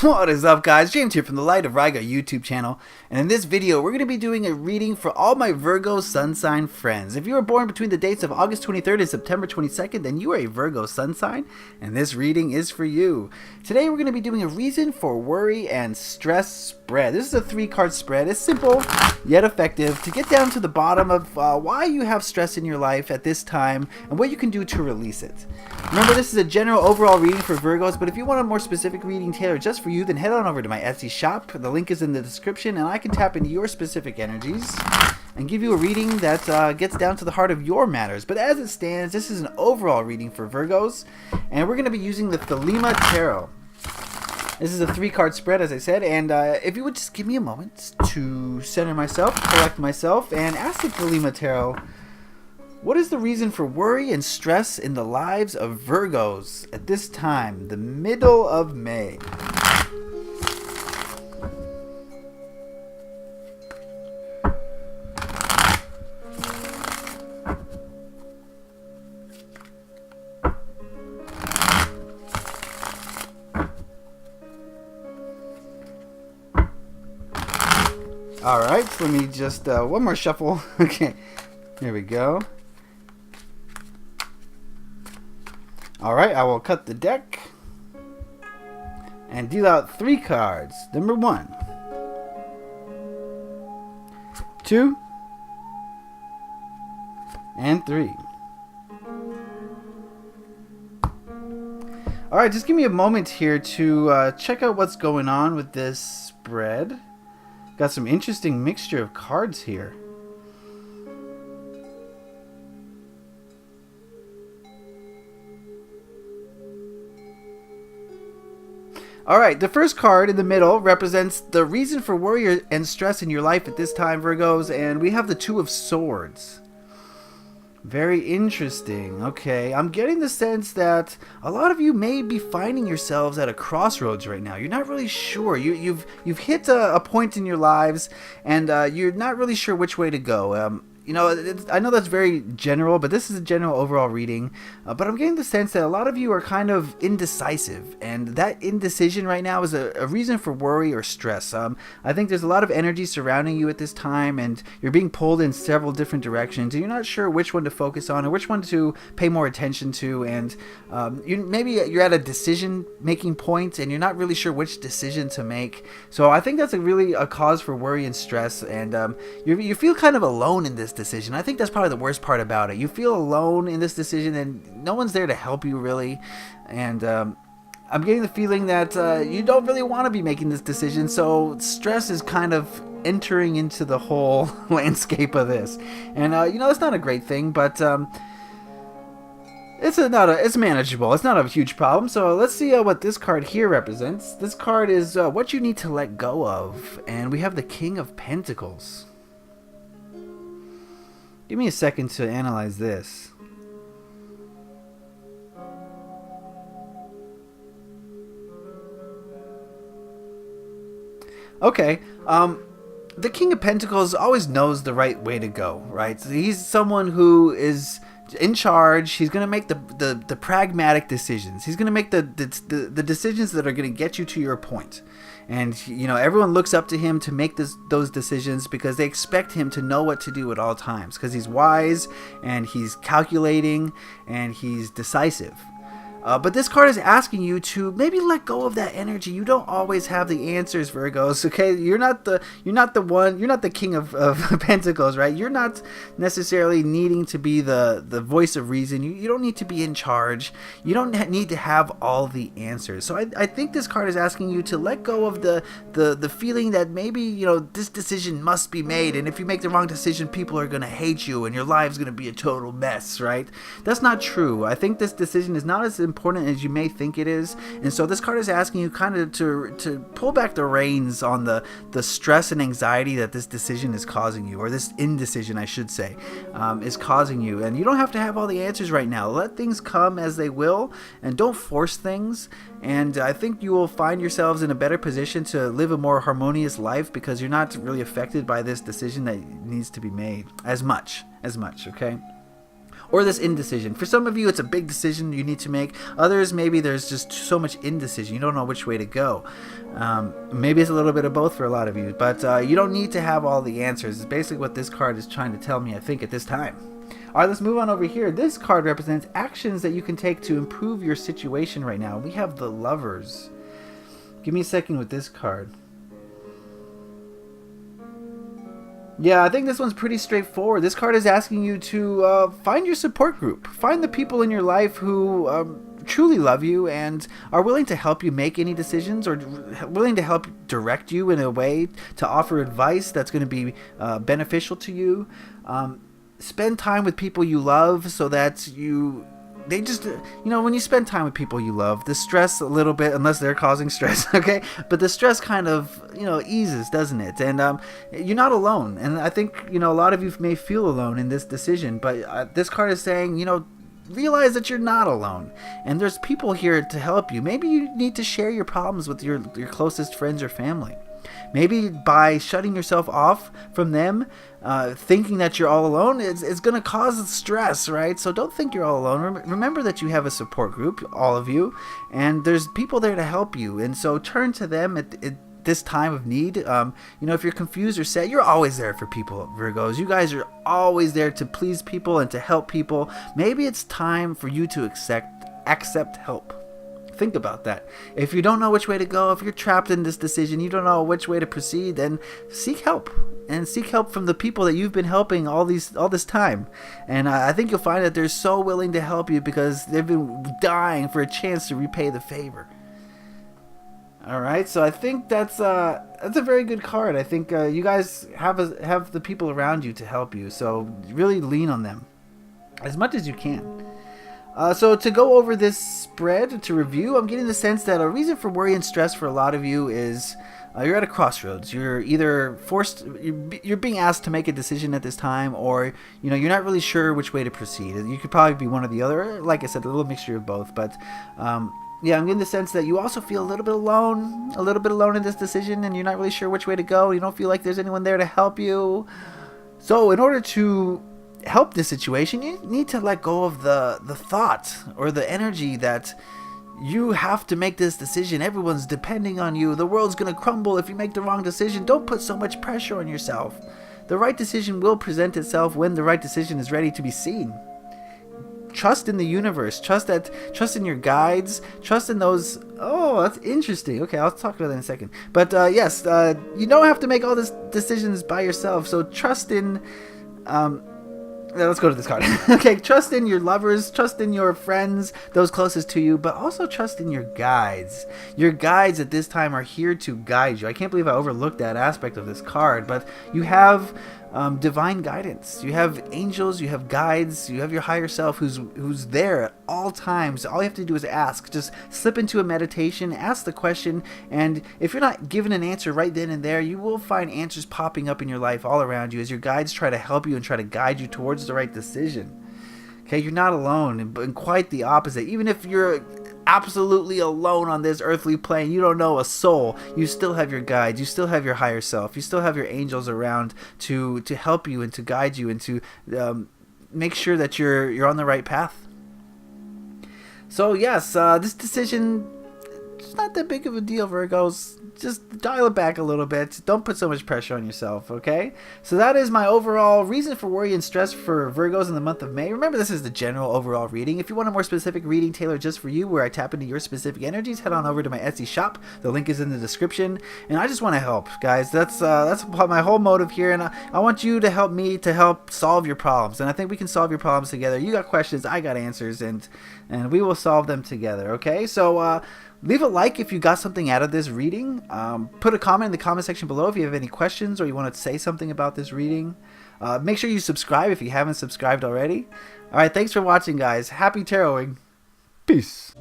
What is up, guys? James here from the LIGHTOFRYGA YouTube channel, and in this video we're going to be doing a reading for all my Virgo sun sign friends. If you were born between the dates of August 23rd and September 22nd, then you are a Virgo sun sign, and this reading is for you. Today we're going to be doing a reason for worry and stress spread. This is a 3-card spread. It's simple yet effective to get down to the bottom of why you have stress in your life at this time and what you can do to release it. Remember, this is a general overall reading for Virgos, but if you want a more specific reading tailored just for you, then head on over to my Etsy shop. The link is in the description, and I can tap into your specific energies and give you a reading that gets down to the heart of your matters. But as it stands, this is an overall reading for Virgos, and we're going to be using the Thelema Tarot. This is a 3-card spread, as I said, and if you would just give me a moment to center myself, collect myself, and ask the Thelema Tarot, what is the reason for worry and stress in the lives of Virgos at this time, the middle of May? Alright, so let me just, one more shuffle. Okay, here we go. Alright, I will cut the deck and deal out 3 cards. Number 1, 2, and 3. Alright, just give me a moment here to check out what's going on with this spread. Got some interesting mixture of cards here. Alright, the first card in the middle represents the reason for worry and stress in your life at this time, Virgos, and we have the 2 of Swords. Very interesting. Okay, I'm getting the sense that a lot of you may be finding yourselves at a crossroads right now. You're not really sure. You've hit a point in your lives, and you're not really sure which way to go. You know, I know that's very general, but this is a general overall reading. But I'm getting the sense that a lot of you are kind of indecisive, and that indecision right now is a reason for worry or stress. I think there's a lot of energy surrounding you at this time, and you're being pulled in several different directions, and you're not sure which one to focus on or which one to pay more attention to. And maybe you're at a decision-making point, and you're not really sure which decision to make. So I think that's really a cause for worry and stress, and you feel kind of alone in this decision. I think that's probably the worst part about it. You feel alone in this decision, and no one's there to help you really. And I'm getting the feeling that you don't really want to be making this decision, so stress is kind of entering into the whole landscape of this. And you know, it's not a great thing, but it's manageable. It's not a huge problem. So let's see what this card here represents. This card is what you need to let go of, and we have the King of Pentacles. Give me a second to analyze this. Okay, the King of Pentacles always knows the right way to go, right? So he's someone who is in charge. He's going to make the pragmatic decisions. He's going to make the decisions that are going to get you to your point. And, you know, everyone looks up to him to make those decisions because they expect him to know what to do at all times, because he's wise and he's calculating and he's decisive. But this card is asking you to maybe let go of that energy. You don't always have the answers, Virgos. Okay, you're not the King of Pentacles, right? You're not necessarily needing to be the voice of reason. You don't need to be in charge. You don't need to have all the answers. So I think this card is asking you to let go of the feeling that maybe, you know, this decision must be made, and if you make the wrong decision, people are going to hate you and your life's going to be a total mess, right? That's not true. I think this decision is not as important as you may think it is, and so this card is asking you kind of to pull back the reins on the stress and anxiety that this decision is causing you, or this indecision, I should say, is causing you. And you don't have to have all the answers right now. Let things come as they will, and don't force things. And I think you will find yourselves in a better position to live a more harmonious life because you're not really affected by this decision that needs to be made as much, okay? or this indecision. For some of you, it's a big decision you need to make. Others, maybe there's just so much indecision. You don't know which way to go. Maybe it's a little bit of both for a lot of you. But you don't need to have all the answers. It's basically what this card is trying to tell me, I think, at this time. All right, let's move on over here. This card represents actions that you can take to improve your situation right now. We have the Lovers. Give me a second with this card. Yeah, I think this one's pretty straightforward. This card is asking you to find your support group. Find the people in your life who truly love you and are willing to help you make any decisions, or willing to help direct you in a way to offer advice that's going to be beneficial to you. Spend time with people you love so that they just, when you spend time with people you love, the stress a little bit, unless they're causing stress, okay? But the stress kind of, eases, doesn't it? And you're not alone. And I think, a lot of you may feel alone in this decision, but this card is saying, realize that you're not alone. And there's people here to help you. Maybe you need to share your problems with your closest friends or family. Maybe by shutting yourself off from them, thinking that you're all alone, it's going to cause stress, right? So don't think you're all alone. Remember that you have a support group, all of you, and there's people there to help you. And so turn to them at this time of need. If you're confused or sad, you're always there for people, Virgos. You guys are always there to please people and to help people. Maybe it's time for you to accept help. Think about that. If you don't know which way to go, if you're trapped in this decision, you don't know which way to proceed, then seek help. And seek help from the people that you've been helping all this time. And I think you'll find that they're so willing to help you because they've been dying for a chance to repay the favor. All right, so I think that's a very good card. I think you guys have the people around you to help you, so really lean on them as much as you can. So to go over this spread, to review, I'm getting the sense that a reason for worry and stress for a lot of you is you're at a crossroads. You're either you're being asked to make a decision at this time, or you're not really sure which way to proceed. You could probably be one or the other. Like I said, a little mixture of both. But yeah, I'm getting the sense that you also feel a little bit alone in this decision, and you're not really sure which way to go. You don't feel like there's anyone there to help you. So in order to help this situation, you need to let go of the thought or the energy that you have to make this decision. Everyone's depending on you. The world's gonna crumble if you make the wrong decision. Don't put so much pressure on yourself. The right decision will present itself when the right decision is ready to be seen. Trust in the universe. Trust in your guides. Trust in those. Oh, that's interesting. Okay, I'll talk about that in a second. But yes, you don't have to make all these decisions by yourself. So trust in. Let's go to this card. Okay, trust in your lovers, trust in your friends, those closest to you, but also trust in your guides. Your guides at this time are here to guide you. I can't believe I overlooked that aspect of this card, but you have divine guidance. You have angels, you have guides, you have your higher self who's there at all times. All you have to do is ask. Just slip into a meditation, ask the question, and if you're not given an answer right then and there, you will find answers popping up in your life all around you as your guides try to help you and try to guide you towards the right decision. Okay, you're not alone, and quite the opposite. Even if you're absolutely alone on this earthly plane, you don't know a soul, you still have your guides, you still have your higher self, you still have your angels around to help you and to guide you and to make sure that you're on the right path. So yes, this decision, it's not that big of a deal, Virgos. Just dial it back a little bit. Don't put so much pressure on yourself, okay? So that is my overall reason for worry and stress for Virgos in the month of May. Remember, this is the general overall reading. If you want a more specific reading tailored just for you, where I tap into your specific energies, head on over to my Etsy shop. The link is in the description. And I just want to help, guys. That's my whole motive here. And I want you to help me to help solve your problems. And I think we can solve your problems together. You got questions, I got answers, and we will solve them together, okay? So, leave a like if you got something out of this reading. Put a comment in the comment section below if you have any questions or you want to say something about this reading. Make sure you subscribe if you haven't subscribed already. Alright, thanks for watching, guys. Happy taroting. Peace.